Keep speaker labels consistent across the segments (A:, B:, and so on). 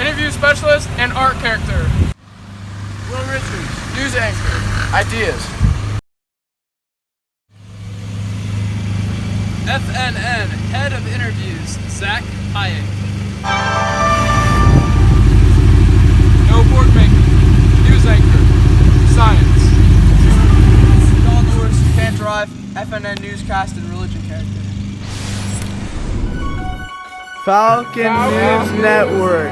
A: interview specialist, and art character.
B: Will Richards, news anchor, ideas.
C: FNN, head of interviews, Zach Hayek.
A: No board maker, news anchor, science.
B: Don Lewis, can't drive, FNN newscast and religion character.
D: Falcon News Network.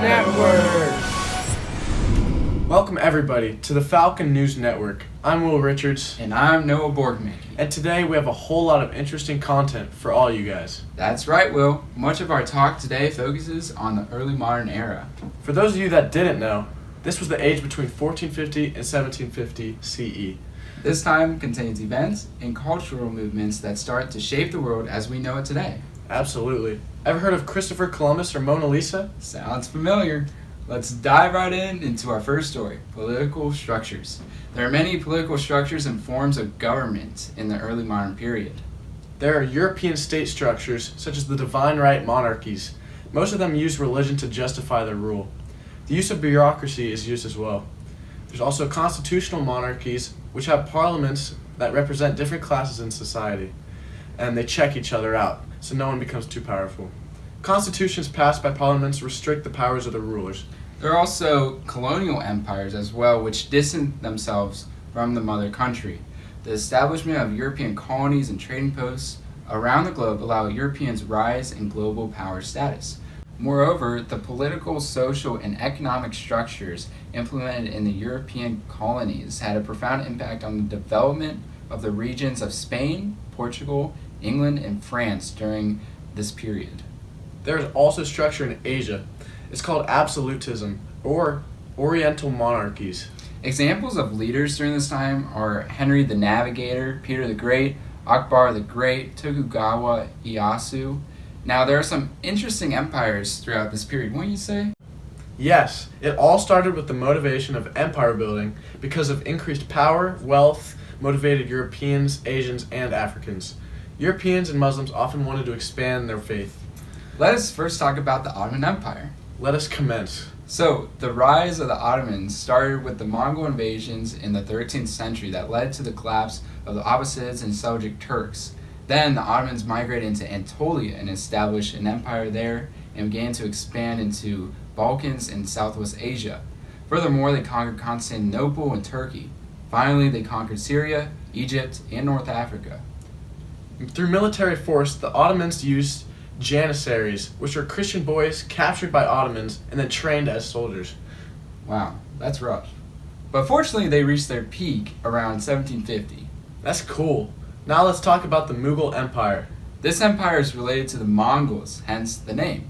E: Welcome everybody to the Falcon News Network. I'm Will Richards.
C: And I'm Noah Borgman.
E: And today we have a whole lot of interesting content for all you guys.
C: That's right, Will. Much of our talk today focuses on the early modern era.
E: For those of you that didn't know, this was the age between 1450 and 1750 CE.
C: This time contains events and cultural movements that start to shape the world as we know it today.
E: Absolutely. Ever heard of Christopher Columbus or Mona Lisa?
C: Sounds familiar. Let's dive right into our first story, political structures. There are many political structures and forms of government in the early modern period.
E: There are European state structures, such as the divine right monarchies. Most of them use religion to justify their rule. The use of bureaucracy is used as well. There's also constitutional monarchies, which have parliaments that represent different classes in society, and they check each other out, so no one becomes too powerful. Constitutions passed by parliaments restrict the powers of the rulers.
C: There are also colonial empires as well, which distance themselves from the mother country. The establishment of European colonies and trading posts around the globe allow Europeans rise in global power status. Moreover, the political, social, and economic structures implemented in the European colonies had a profound impact on the development of the regions of Spain, Portugal, England, and France during this period.
E: There is also structure in Asia. It's called absolutism, or Oriental monarchies.
C: Examples of leaders during this time are Henry the Navigator, Peter the Great, Akbar the Great, Tokugawa Ieyasu. Now, there are some interesting empires throughout this period, wouldn't you say?
E: Yes, it all started with the motivation of empire building because of increased power, wealth, motivated Europeans, Asians, and Africans. Europeans and Muslims often wanted to expand their faith.
C: Let us first talk about the Ottoman Empire.
E: Let us commence.
C: So, the rise of the Ottomans started with the Mongol invasions in the 13th century that led to the collapse of the Abbasids and Seljuk Turks. Then the Ottomans migrated into Anatolia and established an empire there and began to expand into Balkans and Southwest Asia. Furthermore, they conquered Constantinople and Turkey. Finally, they conquered Syria, Egypt, and North Africa.
E: Through military force, the Ottomans used Janissaries, which were Christian boys captured by Ottomans and then trained as soldiers.
C: Wow, that's rough. But fortunately, they reached their peak around 1750.
E: That's cool. Now let's talk about the Mughal Empire.
C: This empire is related to the Mongols, hence the name.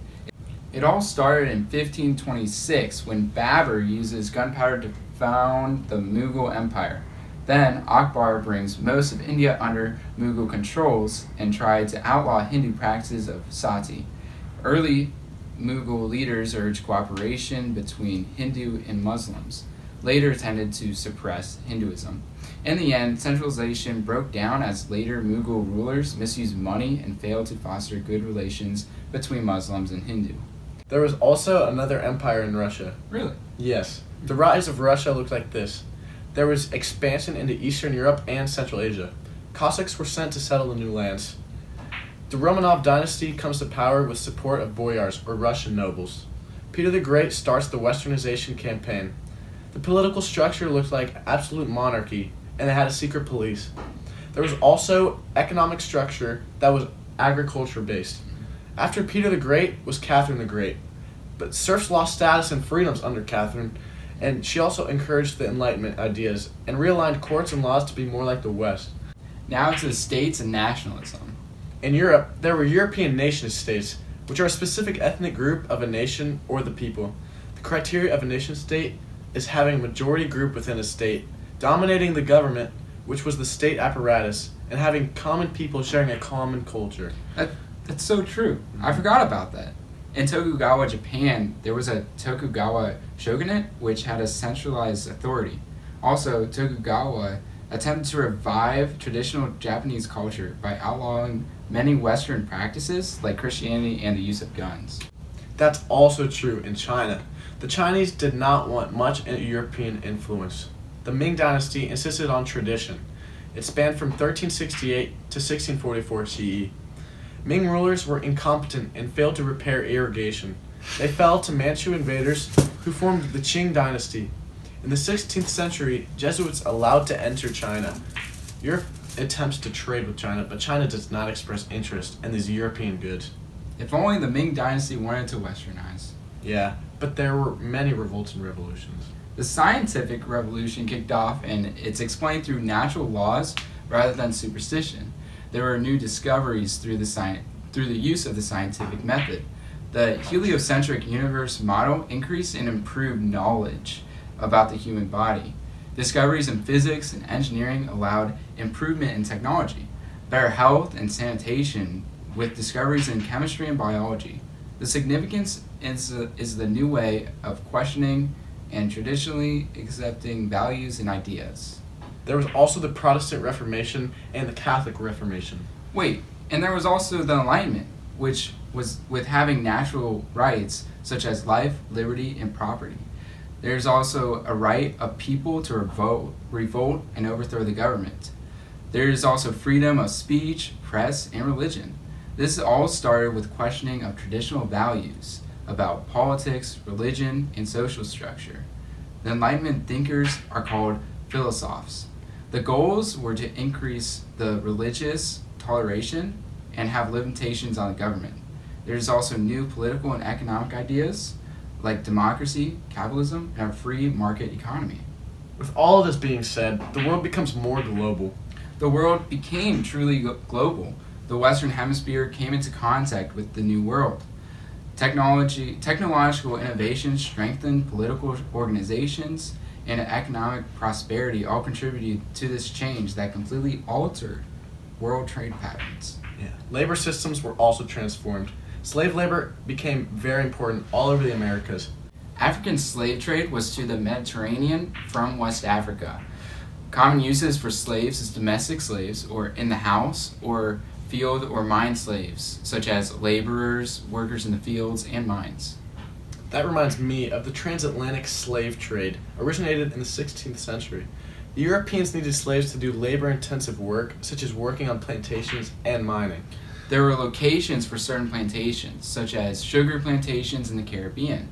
C: It all started in 1526 when Babur uses gunpowder to found the Mughal Empire. Then Akbar brings most of India under Mughal controls and tried to outlaw Hindu practices of sati. Early Mughal leaders urged cooperation between Hindu and Muslims, later tended to suppress Hinduism. In the end, centralization broke down as later Mughal rulers misused money and failed to foster good relations between Muslims and Hindu.
E: There was also another empire in Russia.
C: Really?
E: Yes. The rise of Russia looked like this. There was expansion into Eastern Europe and Central Asia. Cossacks were sent to settle the new lands. The Romanov dynasty comes to power with support of boyars, or Russian nobles. Peter the Great starts the westernization campaign. The political structure looked like absolute monarchy, and they had a secret police. There was also economic structure that was agriculture-based. After Peter the Great was Catherine the Great, but serfs lost status and freedoms under Catherine, and she also encouraged the Enlightenment ideas and realigned courts and laws to be more like the West.
C: Now to the states and nationalism.
E: In Europe, there were European nation-states, which are a specific ethnic group of a nation or the people. The criteria of a nation-state is having a majority group within a state, dominating the government, which was the state apparatus, and having common people sharing a common culture.
C: That's so true. I forgot about that. In Tokugawa, Japan, there was a Tokugawa shogunate, which had a centralized authority. Also, Tokugawa attempted to revive traditional Japanese culture by outlawing many Western practices like Christianity and the use of guns.
E: That's also true in China. The Chinese did not want much European influence. The Ming Dynasty insisted on tradition. It spanned from 1368 to 1644 CE. Ming rulers were incompetent and failed to repair irrigation. They fell to Manchu invaders who formed the Qing Dynasty. In the 16th century, Jesuits allowed to enter China. Europe attempts to trade with China, but China does not express interest in these European goods.
C: If only the Ming Dynasty wanted to westernize.
E: Yeah, but there were many revolts and revolutions.
C: The scientific revolution kicked off, and it's explained through natural laws rather than superstition. There were new discoveries through the use of the scientific method. The heliocentric universe model increased and improved knowledge about the human body. Discoveries in physics and engineering allowed improvement in technology, better health and sanitation with discoveries in chemistry and biology. The significance is the new way of questioning and traditionally accepting values and ideas.
E: There was also the Protestant Reformation and the Catholic Reformation.
C: Wait, and there was also the Enlightenment, which was with having natural rights such as life, liberty, and property. There's also a right of people to revolt and overthrow the government. There is also freedom of speech, press, and religion. This all started with questioning of traditional values about politics, religion, and social structure. The Enlightenment thinkers are called philosophers. The goals were to increase the religious toleration and have limitations on the government. There's also new political and economic ideas like democracy, capitalism, and a free market economy.
E: With all of this being said, the world becomes more global.
C: The world became truly global. The Western Hemisphere came into contact with the New World. Technological innovation strengthened political organizations, and economic prosperity all contributed to this change that completely altered world trade patterns.
E: Yeah. Labor systems were also transformed. Slave labor became very important all over the Americas.
C: African slave trade was to the Mediterranean from West Africa. Common uses for slaves is domestic slaves, or in the house, or field or mine slaves, such as laborers, workers in the fields and mines.
E: That reminds me of the transatlantic slave trade, originated in the 16th century. The Europeans needed slaves to do labor-intensive work, such as working on plantations and mining.
C: There were locations for certain plantations, such as sugar plantations in the Caribbean.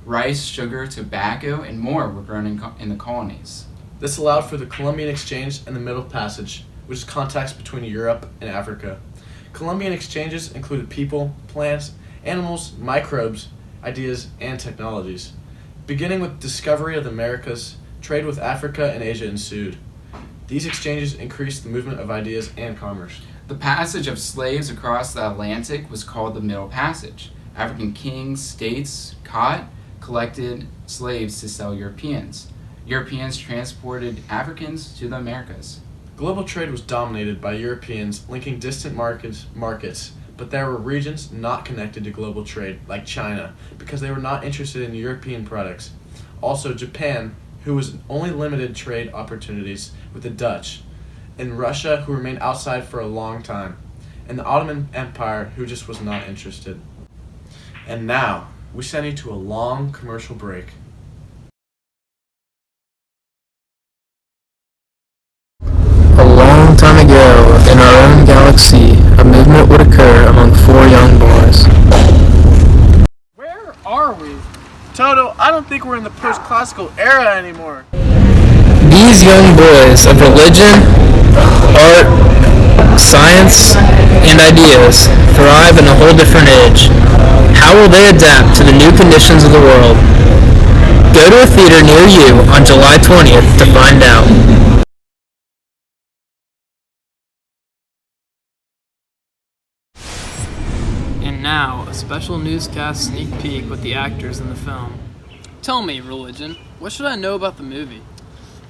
C: Rice, sugar, tobacco, and more were grown in the colonies.
E: This allowed for the Columbian Exchange and the Middle Passage, which is contacts between Europe and Africa. Columbian exchanges included people, plants, animals, microbes, ideas, and technologies. Beginning with discovery of the Americas, trade with Africa and Asia ensued. These exchanges increased the movement of ideas and commerce.
C: The passage of slaves across the Atlantic was called the Middle Passage. African kings, states collected slaves to sell Europeans. Europeans transported Africans to the Americas.
E: Global trade was dominated by Europeans linking distant markets, but there were regions not connected to global trade, like China, because they were not interested in European products. Also, Japan, who was only limited trade opportunities with the Dutch, and Russia, who remained outside for a long time, and the Ottoman Empire, who just was not interested. And now, we send you to a long commercial break.
F: A long time ago, in our own galaxy, a movement would occur among four young boys.
D: Where are we? Toto, I don't think we're in the post-classical era anymore.
F: These young boys of religion, art, science, and ideas thrive in a whole different age. How will they adapt to the new conditions of the world? Go to a theater near you on July 20th to find out.
G: And now, a special newscast sneak peek with the actors in the film. Tell me, Religion, what should I know about the movie?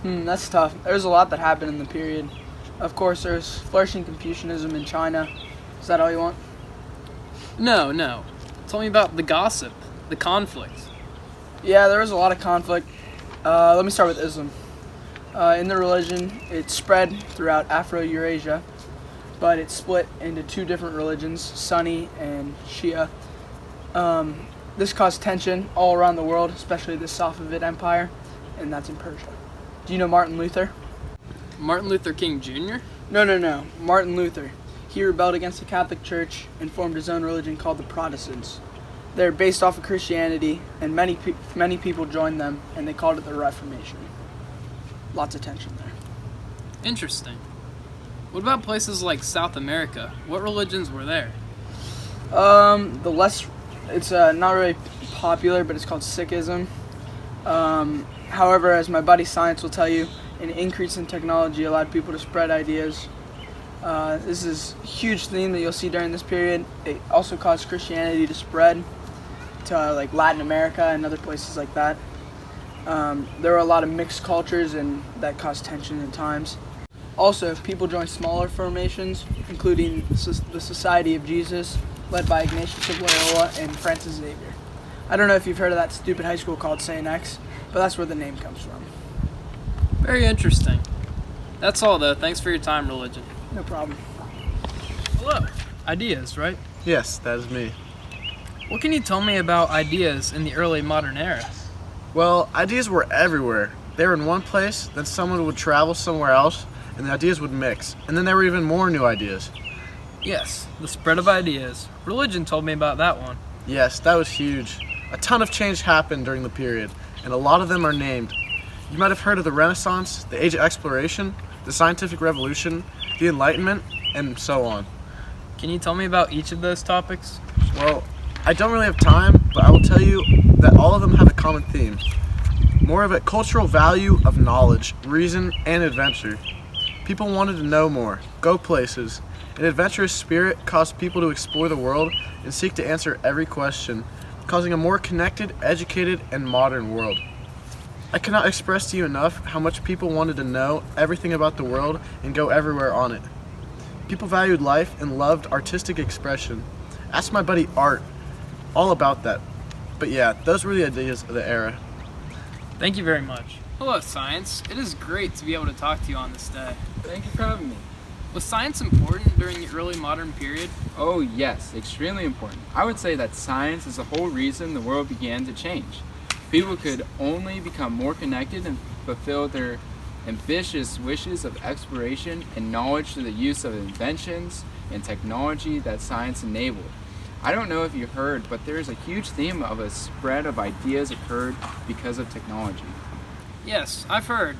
B: That's tough. There's a lot that happened in the period. Of course, there's flourishing Confucianism in China. Is that all you want?
G: No. Tell me about the gossip, the conflict.
B: Yeah, there was a lot of conflict. Let me start with Islam. In the religion, it spread throughout Afro-Eurasia, but it split into two different religions, Sunni and Shia. This caused tension all around the world, especially the Safavid Empire, and that's in Persia. Do you know Martin Luther?
G: Martin Luther King Jr.?
B: No. Martin Luther. He rebelled against the Catholic Church and formed his own religion called the Protestants. They're based off of Christianity, and many people joined them, and they called it the Reformation. Lots of tension there.
G: Interesting. What about places like South America? What religions were there?
B: It's not really popular, but it's called Sikhism. However, as my buddy Science will tell you, an increase in technology allowed people to spread ideas. This is a huge theme that you'll see during this period. It also caused Christianity to spread to like Latin America and other places like that. There were a lot of mixed cultures, and that caused tension at times. Also, people joined smaller formations, including the Society of Jesus, led by Ignatius of Loyola and Francis Xavier. I don't know if you've heard of that stupid high school called St. X, but that's where the name comes from.
G: Very interesting. That's all, though. Thanks for your time, Religion.
B: No problem.
G: Hello. Ideas, right?
E: Yes, that is me.
G: What can you tell me about ideas in the early modern era?
E: Well, ideas were everywhere. They were in one place, then someone would travel somewhere else, and the ideas would mix. And then there were even more new ideas.
G: Yes, the spread of ideas. Religion told me about that one.
E: Yes, that was huge. A ton of change happened during the period, and a lot of them are named. You might have heard of the Renaissance, the Age of Exploration, the Scientific Revolution, the Enlightenment, and so on.
G: Can you tell me about each of those topics?
E: Well, I don't really have time, but I will tell you that all of them have a common theme. More of a cultural value of knowledge, reason, and adventure. People wanted to know more, go places. An adventurous spirit caused people to explore the world and seek to answer every question, causing a more connected, educated, and modern world. I cannot express to you enough how much people wanted to know everything about the world and go everywhere on it. People valued life and loved artistic expression. Ask my buddy Art all about that. But yeah, those were the ideas of the era.
G: Thank you very much. Hello, Science. It is great to be able to talk to you on this day.
C: Thank you for having me.
G: Was science important during the early modern period?
C: Oh yes, extremely important. I would say that science is the whole reason the world began to change. People could only become more connected and fulfill their ambitious wishes of exploration and knowledge through the use of inventions and technology that science enabled. I don't know if you heard, but there is a huge theme of a spread of ideas occurred because of technology.
G: Yes, I've heard.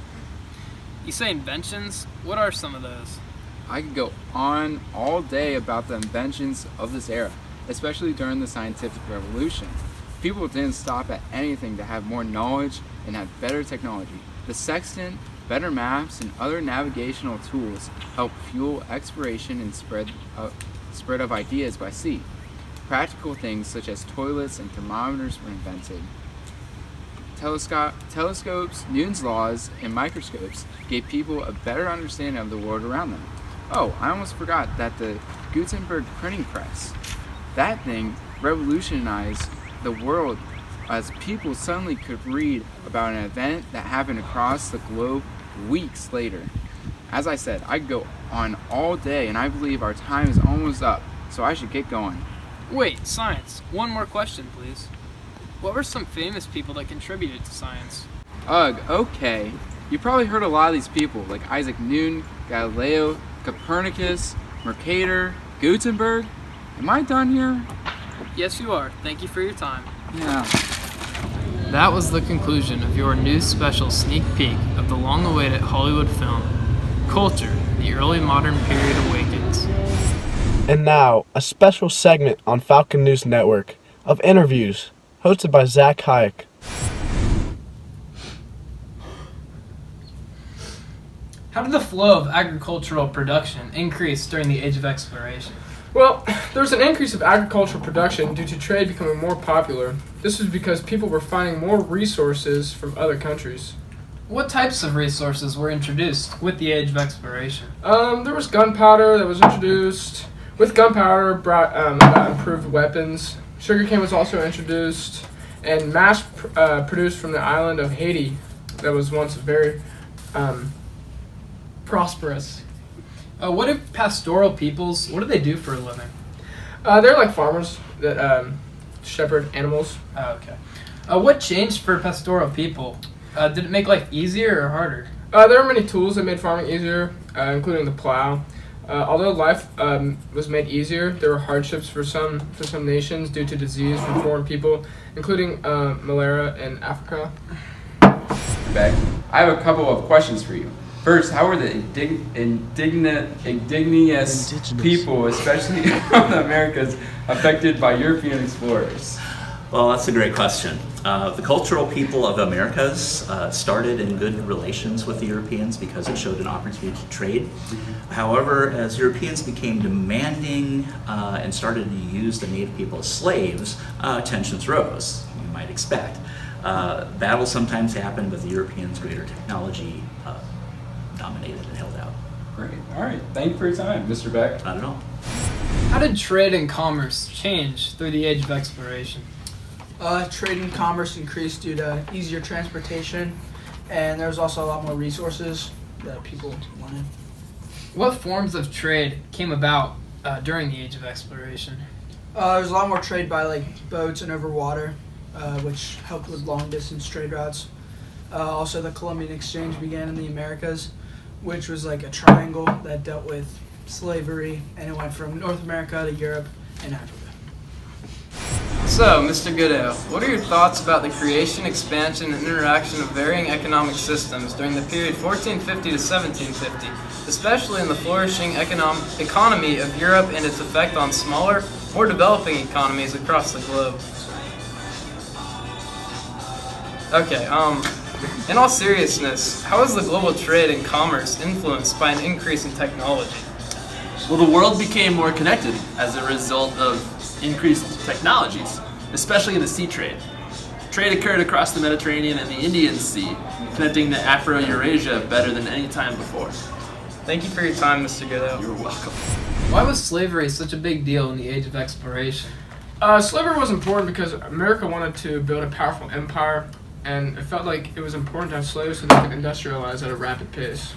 G: You say inventions? What are some of those?
C: I could go on all day about the inventions of this era, especially during the scientific revolution. People didn't stop at anything to have more knowledge and have better technology. The sextant, better maps, and other navigational tools helped fuel exploration and spread of ideas by sea. Practical things such as toilets and thermometers were invented. Telescopes, Newton's laws, and microscopes gave people a better understanding of the world around them. Oh, I almost forgot that the Gutenberg printing press. That thing revolutionized the world as people suddenly could read about an event that happened across the globe weeks later. As I said, I could go on all day, and I believe our time is almost up, so I should get going.
G: Wait, Science. One more question, please. What were some famous people that contributed to science?
C: Ugh, okay. You probably heard a lot of these people, like Isaac Newton, Galileo, Copernicus, Mercator, Gutenberg. Am I done here?
G: Yes, you are. Thank you for your time.
C: Yeah.
G: That was the conclusion of your news special sneak peek of the long-awaited Hollywood film, Culture, the Early Modern Period Awakens.
E: And now, a special segment on Falcon News Network of interviews hosted by Zach Hayek.
G: How did the flow of agricultural production increase during the Age of Exploration?
A: Well, there was an increase of agricultural production due to trade becoming more popular. This was because people were finding more resources from other countries.
G: What types of resources were introduced with the Age of Exploration?
A: There was gunpowder that was introduced. With gunpowder brought about improved weapons. Sugarcane was also introduced and mass produced from the island of Haiti that was once very prosperous.
G: What if pastoral peoples, what do they do for a living?
A: They're like farmers that shepherd animals.
G: Oh, okay. What changed for pastoral people? Did it make life easier or harder?
A: There were many tools that made farming easier, including the plow. Although life was made easier, there were hardships for some nations due to disease from foreign people, including malaria in Africa.
C: Beck, I have a couple of questions for you. First, how were the indigenous people, especially from the Americas, affected by European explorers?
H: Well, that's a great question. The cultural people of Americas started in good relations with the Europeans because it showed an opportunity to trade. However, as Europeans became demanding and started to use the native people as slaves, tensions rose, you might expect. Battles sometimes happened, but the Europeans' greater technology dominated and held out.
C: Great. All right. Thank you for your time, Mr. Beck.
H: Not at all.
G: How did trade and commerce change through the age of exploration?
B: Trade and commerce increased due to easier transportation, and there was also a lot more resources that people wanted.
G: What forms of trade came about during the age of exploration?
B: There was a lot more trade by like boats and over water, which helped with long distance trade routes. Also, the Columbian Exchange began in the Americas, which was like a triangle that dealt with slavery, and it went from North America to Europe and Africa.
G: So, Mr. Goodale, what are your thoughts about the creation, expansion, and interaction of varying economic systems during the period 1450 to 1750, especially in the flourishing economy of Europe and its effect on smaller, more developing economies across the globe? Okay, in all seriousness, how is the global trade and commerce influenced by an increase in technology?
I: Well, the world became more connected as a result of increased technologies, especially in the sea trade. Trade occurred across the Mediterranean and the Indian Sea, connecting to Afro-Eurasia better than any time before.
G: Thank you for your time, Mr. Goodale.
I: You're welcome.
G: Why was slavery such a big deal in the age of exploration?
A: Slavery was important because America wanted to build a powerful empire, and it felt like it was important to have slaves so they could industrialize at a rapid pace.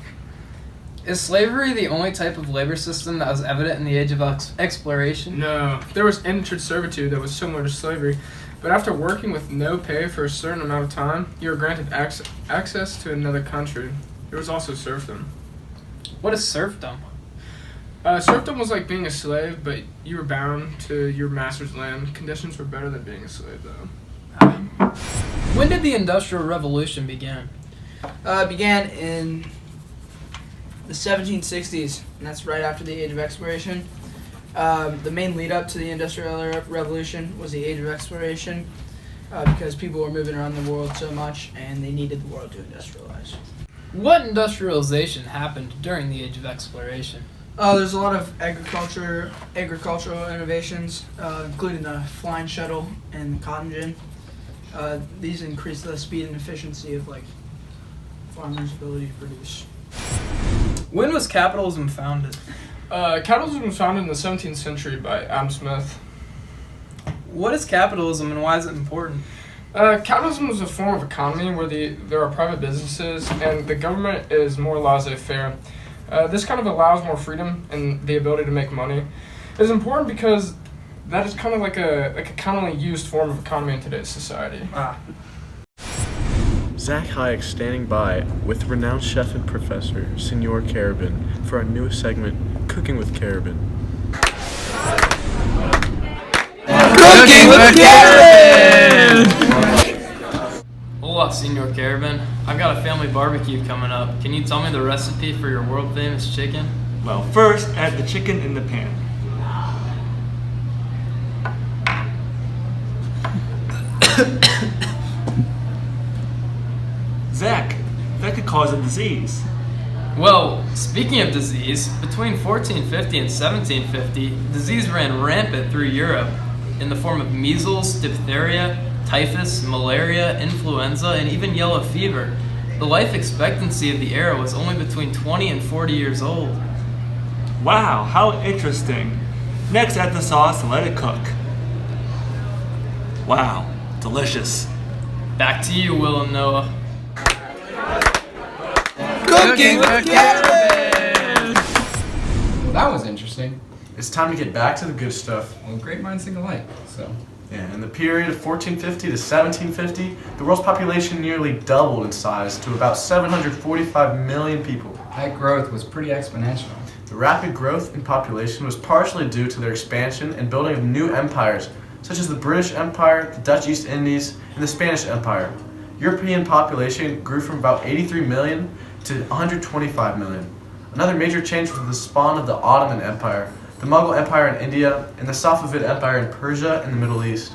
G: Is slavery the only type of labor system that was evident in the age of exploration?
A: No, there was indentured servitude that was similar to slavery, but after working with no pay for a certain amount of time, you were granted access to another country. There was also serfdom.
G: What is serfdom?
A: Serfdom was like being a slave, but you were bound to your master's land. Conditions were better than being a slave, though.
G: When did the Industrial Revolution begin?
B: It began in the 1760s, and that's right after the Age of Exploration. The main lead up to the Industrial Revolution was the Age of Exploration, because people were moving around the world so much and they needed the world to industrialize.
G: What industrialization happened during the Age of Exploration?
B: There's a lot of agricultural innovations, including the flying shuttle and the cotton gin. These increase the speed and efficiency of like farmers' ability to produce.
G: When was capitalism founded?
A: Capitalism was founded in the 17th century by Adam Smith.
G: What is capitalism and why is it important?
A: Capitalism is a form of economy where there are private businesses and the government is more laissez-faire. This kind of allows more freedom and the ability to make money. It's important because that is kind of like a commonly used form of economy in today's society.
E: Zach Hayek standing by with renowned chef and professor, Senor Carabin, for our newest segment, Cooking with Carabin.
G: Cooking with Carabin! Hola, Senor Carabin. I've got a family barbecue coming up. Can you tell me the recipe for your world-famous chicken?
J: Well, first, add the chicken in the pan. Zach, that could cause a disease.
G: Well, speaking of disease, between 1450 and 1750, disease ran rampant through Europe in the form of measles, diphtheria, typhus, malaria, influenza, and even yellow fever. The life expectancy of the era was only between 20 and 40 years old.
J: Wow, how interesting. Next, add the sauce and let it cook. Wow, delicious.
G: Back to you, Will and Noah.
B: Cooking with Carabin!
C: Well, that was interesting.
E: It's time to get back to the good stuff.
C: Well, great minds think alike. So,
E: Yeah, in the period of 1450 to 1750, the world's population nearly doubled in size to about 745 million people.
C: That growth was pretty exponential.
E: The rapid growth in population was partially due to their expansion and building of new empires, such as the British Empire, the Dutch East Indies, and the Spanish Empire. European population grew from about 83 million to 125 million. Another major change was the spawn of the Ottoman Empire, the Mughal Empire in India, and the Safavid Empire in Persia and the Middle East.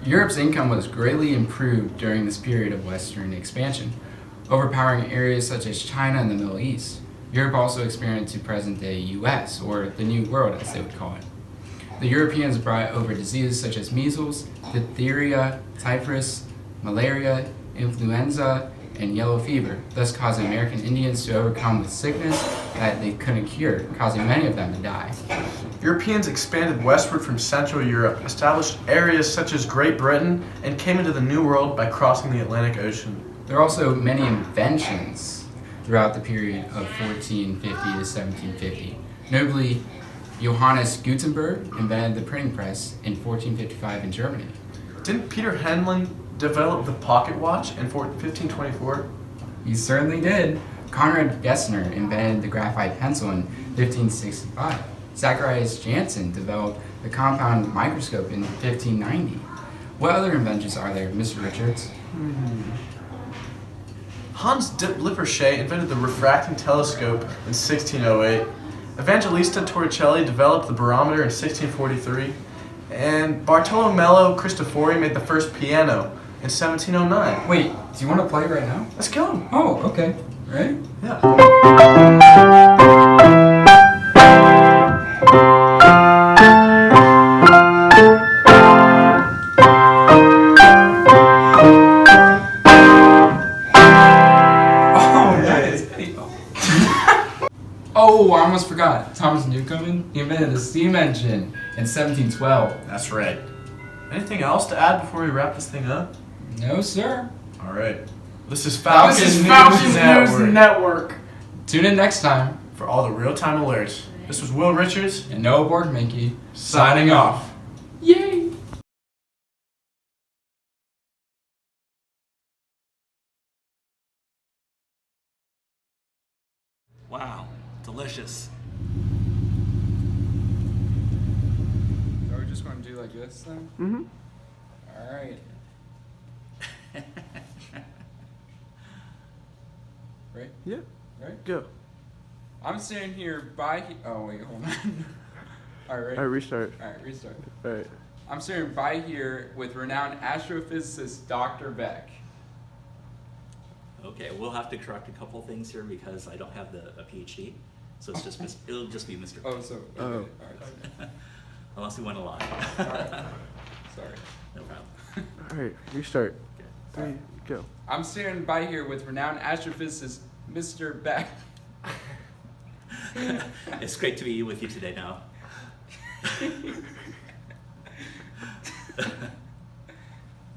C: Europe's income was greatly improved during this period of Western expansion, overpowering areas such as China and the Middle East. Europe also expanded to present-day U.S., or the New World as they would call it. The Europeans brought over diseases such as measles, diphtheria, typhus, malaria, influenza, and yellow fever, thus causing American Indians to overcome with sickness that they couldn't cure, causing many of them to die.
E: Europeans expanded westward from Central Europe, established areas such as Great Britain, and came into the New World by crossing the Atlantic Ocean.
C: There are also many inventions throughout the period of 1450 to 1750. Notably, Johannes Gutenberg invented the printing press in 1455 in Germany.
E: Didn't Peter Henley develop the pocket watch in 1524?
C: He certainly did. Conrad Gessner invented the graphite pencil in 1565. Zacharias Janssen developed the compound microscope in 1590. What other inventions are there, Mr. Richards?
E: Hans Lippershey invented the refracting telescope in 1608. Evangelista Torricelli developed the barometer in 1643. And Bartolomeo Cristofori made the first piano in 1709.
C: Wait, do you want to play right now?
E: Let's go.
C: Oh, okay. Ready?
E: Yeah.
C: Oh, nice. Oh, I almost forgot. Thomas Newcomen, he invented the steam engine in 1712.
E: That's right. Anything else to add before we wrap this thing up?
C: No, sir.
E: All right. This is Falcon,
A: Falcon News Network.
C: Tune in next time.
E: For all the real-time alerts. This was Will Richards
C: And Noah Borgminke
E: signing off.
A: Yay!
J: Wow, delicious.
C: Are we just going to do like this then?
A: Mm-hmm.
C: All right. Right?
A: Yeah.
C: Right?
A: Go.
C: I'm standing here by. Oh, wait, hold on. All right.
A: All right, restart.
C: All right, restart.
A: All right.
C: I'm standing by here with renowned astrophysicist Dr. Beck.
H: Okay, we'll have to correct a couple things here because I don't have a PhD, so it's just it'll just be Mr.
C: Oh, so.
A: Oh.
C: All right.
H: Unless we want to lie.
C: All right. Sorry.
H: No problem.
A: All right, restart.
H: Okay.
A: 3, go.
C: I'm standing by here with renowned astrophysicist Mr. Beck.
H: It's great to be with you today now.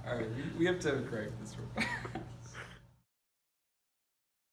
C: All right, we have to correct this one.